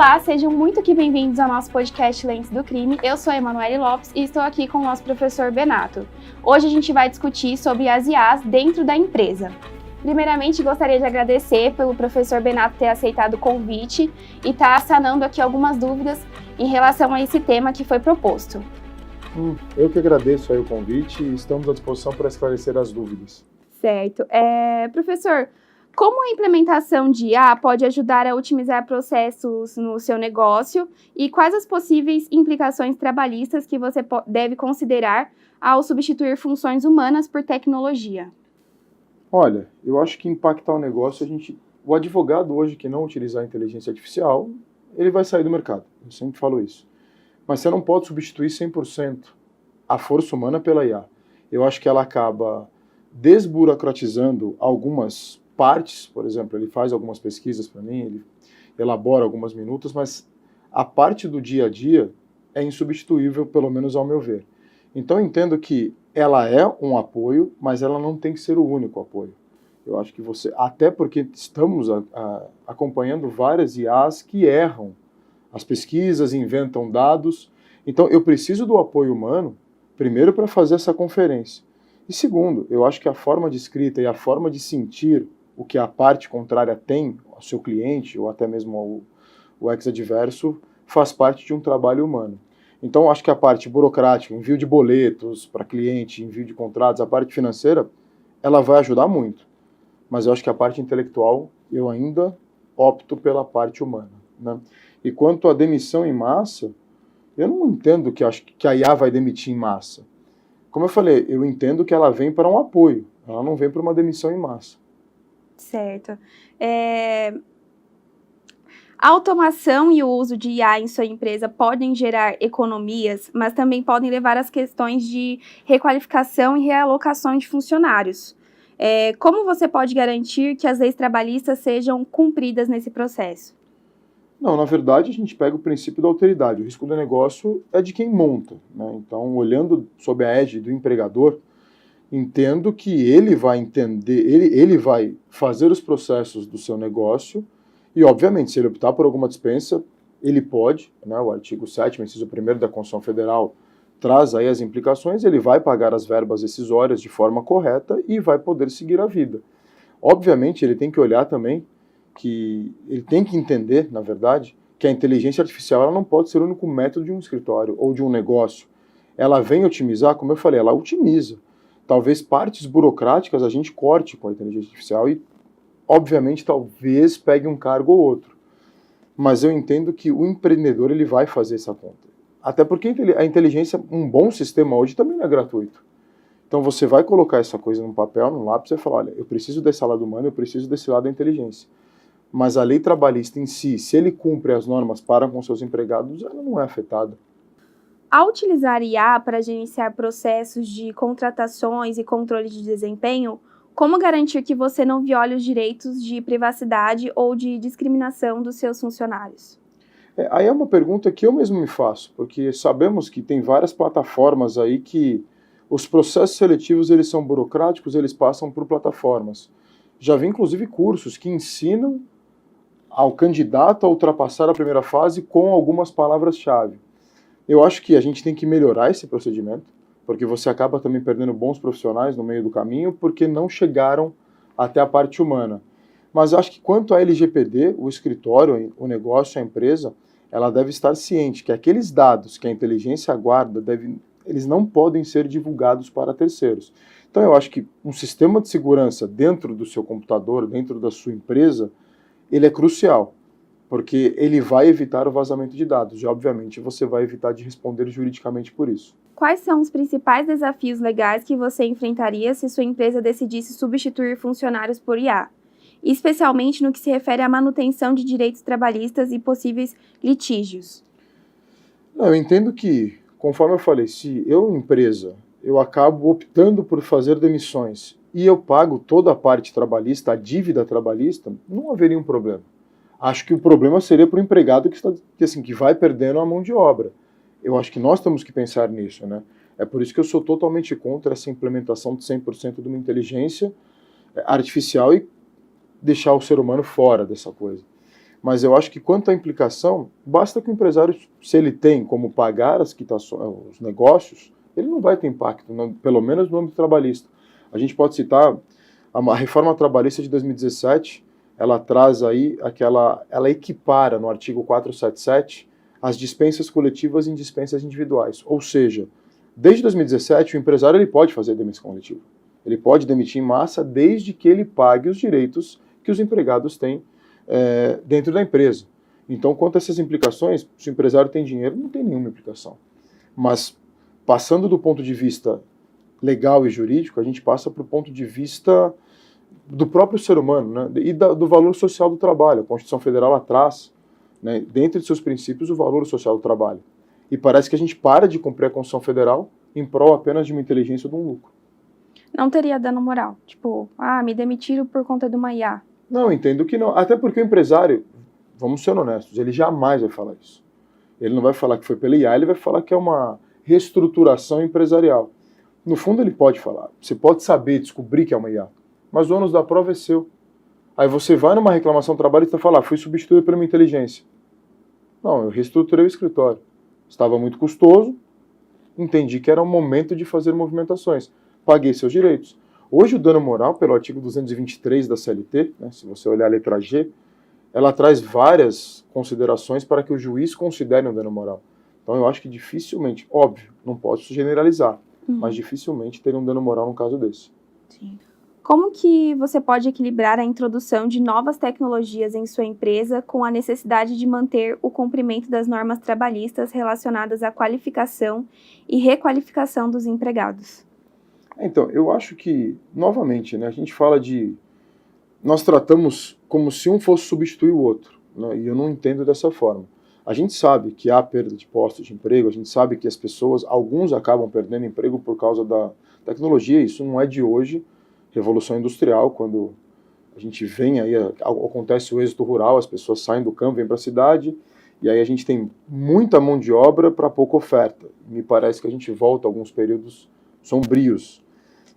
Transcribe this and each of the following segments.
Olá, sejam muito que bem-vindos ao nosso podcast Lentes do Crime. Eu sou a Emanuele Lopes e estou aqui com o nosso professor Benato. Hoje a gente vai discutir sobre as IAs dentro da empresa. Primeiramente, gostaria de agradecer pelo professor Benato ter aceitado o convite e estar sanando aqui algumas dúvidas em relação a esse tema que foi proposto. Eu que agradeço aí o convite e estamos à disposição para esclarecer as dúvidas. Certo. Professor, como a implementação de IA pode ajudar a otimizar processos no seu negócio e quais as possíveis implicações trabalhistas que você deve considerar ao substituir funções humanas por tecnologia? Olha, eu acho que impactar o negócio, o advogado hoje que não utilizar a inteligência artificial, ele vai sair do mercado. Eu sempre falo isso. Mas você não pode substituir 100% a força humana pela IA. Eu acho que ela acaba desburocratizando algumas partes, por exemplo, ele faz algumas pesquisas para mim, ele elabora algumas minutas, mas a parte do dia a dia é insubstituível, pelo menos ao meu ver. Então eu entendo que ela é um apoio, mas ela não tem que ser o único apoio. Eu acho que até porque estamos acompanhando várias IAs que erram as pesquisas, inventam dados, então eu preciso do apoio humano, primeiro para fazer essa conferência. E segundo, eu acho que a forma de escrita e a forma de sentir o que a parte contrária tem ao seu cliente, ou até mesmo ao ex-adverso, faz parte de um trabalho humano. Então, acho que a parte burocrática, envio de boletos para cliente, envio de contratos, a parte financeira, ela vai ajudar muito. Mas eu acho que a parte intelectual, eu ainda opto pela parte humana, né? E quanto à demissão em massa, eu não entendo que a IA vai demitir em massa. Como eu falei, eu entendo que ela vem para um apoio, ela não vem para uma demissão em massa. Certo. A automação e o uso de IA em sua empresa podem gerar economias, mas também podem levar às questões de requalificação e realocação de funcionários. Como você pode garantir que as leis trabalhistas sejam cumpridas nesse processo? Não, na verdade, a gente pega o princípio da alteridade. O risco do negócio é de quem monta, né? Então, olhando sob a égide do empregador, entendo que ele vai entender, ele vai fazer os processos do seu negócio e, obviamente, se ele optar por alguma dispensa, ele pode, né, o artigo 7º, inciso 1º da Constituição Federal traz aí as implicações, ele vai pagar as verbas rescisórias de forma correta e vai poder seguir a vida. Obviamente, ele tem que olhar também ele tem que entender, na verdade, que a inteligência artificial ela não pode ser o único método de um escritório ou de um negócio. Ela vem otimizar, como eu falei, ela otimiza. Talvez partes burocráticas a gente corte com a inteligência artificial e, obviamente, talvez pegue um cargo ou outro. Mas eu entendo que o empreendedor ele vai fazer essa conta. Até porque a inteligência, um bom sistema hoje também não é gratuito. Então você vai colocar essa coisa num papel, num lápis e falar, olha, eu preciso desse lado humano, eu preciso desse lado da inteligência. Mas a lei trabalhista em si, se ele cumpre as normas para com seus empregados, ela não é afetada. Ao utilizar IA para gerenciar processos de contratações e controle de desempenho, como garantir que você não viole os direitos de privacidade ou de discriminação dos seus funcionários? Aí é uma pergunta que eu mesmo me faço, porque sabemos que tem várias plataformas aí que os processos seletivos eles são burocráticos, eles passam por plataformas. Já vi inclusive cursos que ensinam ao candidato a ultrapassar a primeira fase com algumas palavras-chave. Eu acho que a gente tem que melhorar esse procedimento, porque você acaba também perdendo bons profissionais no meio do caminho, porque não chegaram até a parte humana. Mas acho que quanto à LGPD, o escritório, o negócio, a empresa, ela deve estar ciente que aqueles dados que a inteligência guarda, eles não podem ser divulgados para terceiros. Então eu acho que um sistema de segurança dentro do seu computador, dentro da sua empresa, ele é crucial, porque ele vai evitar o vazamento de dados e, obviamente, você vai evitar de responder juridicamente por isso. Quais são os principais desafios legais que você enfrentaria se sua empresa decidisse substituir funcionários por IA, especialmente no que se refere à manutenção de direitos trabalhistas e possíveis litígios? Não, eu entendo que, conforme eu falei, se eu, empresa, eu acabo optando por fazer demissões e eu pago toda a parte trabalhista, a dívida trabalhista, não haveria um problema. Acho que o problema seria para o empregado que vai perdendo a mão de obra. Eu acho que nós temos que pensar nisso, né? É por isso que eu sou totalmente contra essa implementação de 100% de uma inteligência artificial e deixar o ser humano fora dessa coisa. Mas eu acho que quanto à implicação, basta que o empresário, se ele tem como pagar as quitações, os negócios, ele não vai ter impacto, pelo menos no âmbito trabalhista. A gente pode citar a reforma trabalhista de 2017, ela traz aí ela equipara no artigo 477 as dispensas coletivas em dispensas individuais. Ou seja, desde 2017 o empresário ele pode fazer demissão coletiva. Ele pode demitir em massa desde que ele pague os direitos que os empregados têm dentro da empresa. Então, quanto a essas implicações, se o empresário tem dinheiro, não tem nenhuma implicação. Mas, passando do ponto de vista legal e jurídico, a gente passa para o ponto de vista do próprio ser humano, né, e do valor social do trabalho. A Constituição Federal traz, né, dentro de seus princípios, o valor social do trabalho. E parece que a gente para de cumprir a Constituição Federal em prol apenas de uma inteligência ou de um lucro. Não teria dano moral? Tipo, me demitiram por conta de uma IA. Não, entendo que não. Até porque o empresário, vamos ser honestos, ele jamais vai falar isso. Ele não vai falar que foi pela IA, ele vai falar que é uma reestruturação empresarial. No fundo, ele pode falar. Você pode saber, descobrir que é uma IA, mas o ônus da prova é seu. Aí você vai numa reclamação trabalhista e fala, fui substituído por uma inteligência. Não, eu reestruturei o escritório. Estava muito custoso, entendi que era o momento de fazer movimentações. Paguei seus direitos. Hoje o dano moral, pelo artigo 223 da CLT, né, se você olhar a letra G, ela traz várias considerações para que o juiz considere um dano moral. Então eu acho que dificilmente, óbvio, não posso generalizar, mas dificilmente teria um dano moral no caso desse. Sim. Como que você pode equilibrar a introdução de novas tecnologias em sua empresa com a necessidade de manter o cumprimento das normas trabalhistas relacionadas à qualificação e requalificação dos empregados? Então, eu acho que, novamente, né, a gente fala nós tratamos como se um fosse substituir o outro, né, e eu não entendo dessa forma. A gente sabe que há perda de postos de emprego, a gente sabe que as pessoas, alguns acabam perdendo emprego por causa da tecnologia, isso não é de hoje, Revolução Industrial, quando a gente vem aí, acontece o êxodo rural, as pessoas saem do campo, vêm para a cidade, e aí a gente tem muita mão de obra para pouca oferta. Me parece que a gente volta a alguns períodos sombrios.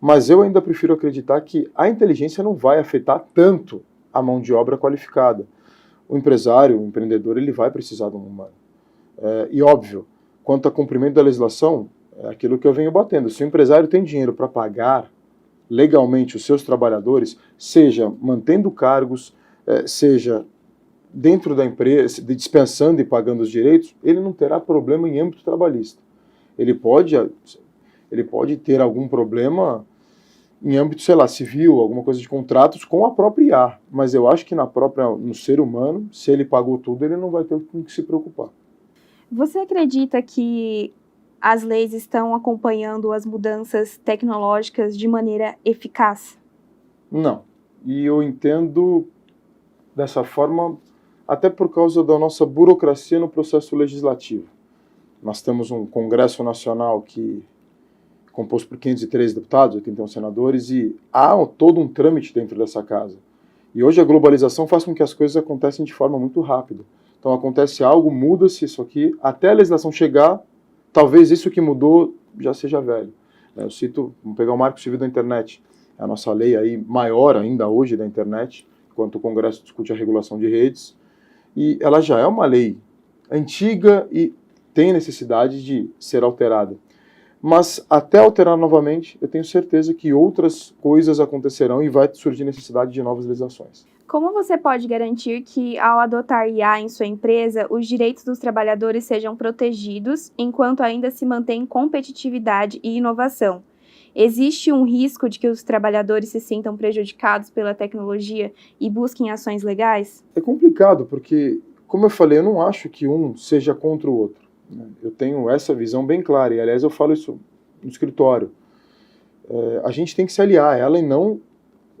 Mas eu ainda prefiro acreditar que a inteligência não vai afetar tanto a mão de obra qualificada. O empresário, o empreendedor, ele vai precisar de um humano. E óbvio, quanto ao cumprimento da legislação, é aquilo que eu venho batendo. Se o empresário tem dinheiro para pagar legalmente os seus trabalhadores, seja mantendo cargos, seja dentro da empresa, dispensando e pagando os direitos, ele não terá problema em âmbito trabalhista. Ele pode ter algum problema em âmbito, sei lá, civil, alguma coisa de contratos com a própria IA, mas eu acho que no ser humano, se ele pagou tudo, ele não vai ter com que se preocupar. Você acredita que as leis estão acompanhando as mudanças tecnológicas de maneira eficaz? Não. E eu entendo dessa forma até por causa da nossa burocracia no processo legislativo. Nós temos um Congresso Nacional composto por 513 deputados, 81 senadores, e há todo um trâmite dentro dessa casa. E hoje a globalização faz com que as coisas acontecem de forma muito rápida. Então acontece algo, muda-se isso aqui, até a legislação chegar, talvez isso que mudou já seja velho. Eu cito, vamos pegar o Marco Civil da Internet, é a nossa lei aí maior ainda hoje da internet, enquanto o Congresso discute a regulação de redes, e ela já é uma lei antiga e tem necessidade de ser alterada. Mas até alterar novamente, eu tenho certeza que outras coisas acontecerão e vai surgir necessidade de novas legislações. Como você pode garantir que, ao adotar IA em sua empresa, os direitos dos trabalhadores sejam protegidos, enquanto ainda se mantém competitividade e inovação? Existe um risco de que os trabalhadores se sintam prejudicados pela tecnologia e busquem ações legais? É complicado, porque, como eu falei, eu não acho que um seja contra o outro. Eu tenho essa visão bem clara, e aliás eu falo isso no escritório. A gente tem que se aliar a ela e não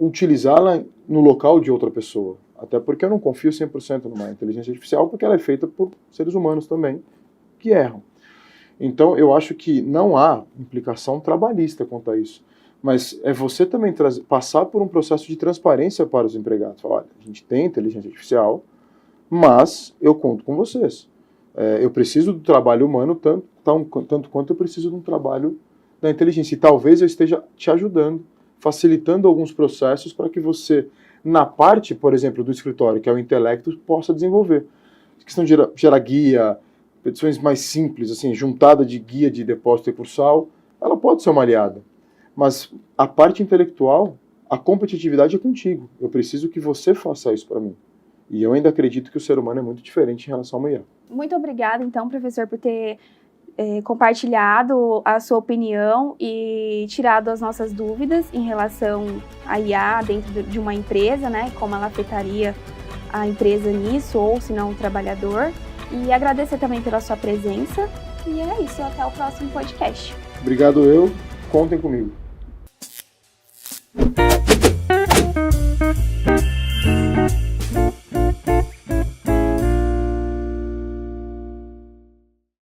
utilizá-la no local de outra pessoa. Até porque eu não confio 100% numa inteligência artificial, porque ela é feita por seres humanos também, que erram. Então eu acho que não há implicação trabalhista quanto a isso. Mas é você também passar por um processo de transparência para os empregados. Falar, olha, a gente tem inteligência artificial, mas eu conto com vocês. Eu preciso do trabalho humano tanto quanto eu preciso de um trabalho da inteligência. E talvez eu esteja te ajudando, facilitando alguns processos para que você na parte, por exemplo, do escritório, que é o intelecto, possa desenvolver. A questão de gerar guia, petições mais simples, assim, juntada de guia de depósito recursal, ela pode ser uma aliada. Mas a parte intelectual, a competitividade é contigo. Eu preciso que você faça isso para mim. E eu ainda acredito que o ser humano é muito diferente em relação ao IA. Muito obrigada, então, professor, por ter compartilhado a sua opinião e tirado as nossas dúvidas em relação à IA dentro de uma empresa, né? Como ela afetaria a empresa nisso, ou se não o trabalhador. E agradecer também pela sua presença. E é isso, até o próximo podcast. Obrigado contem comigo.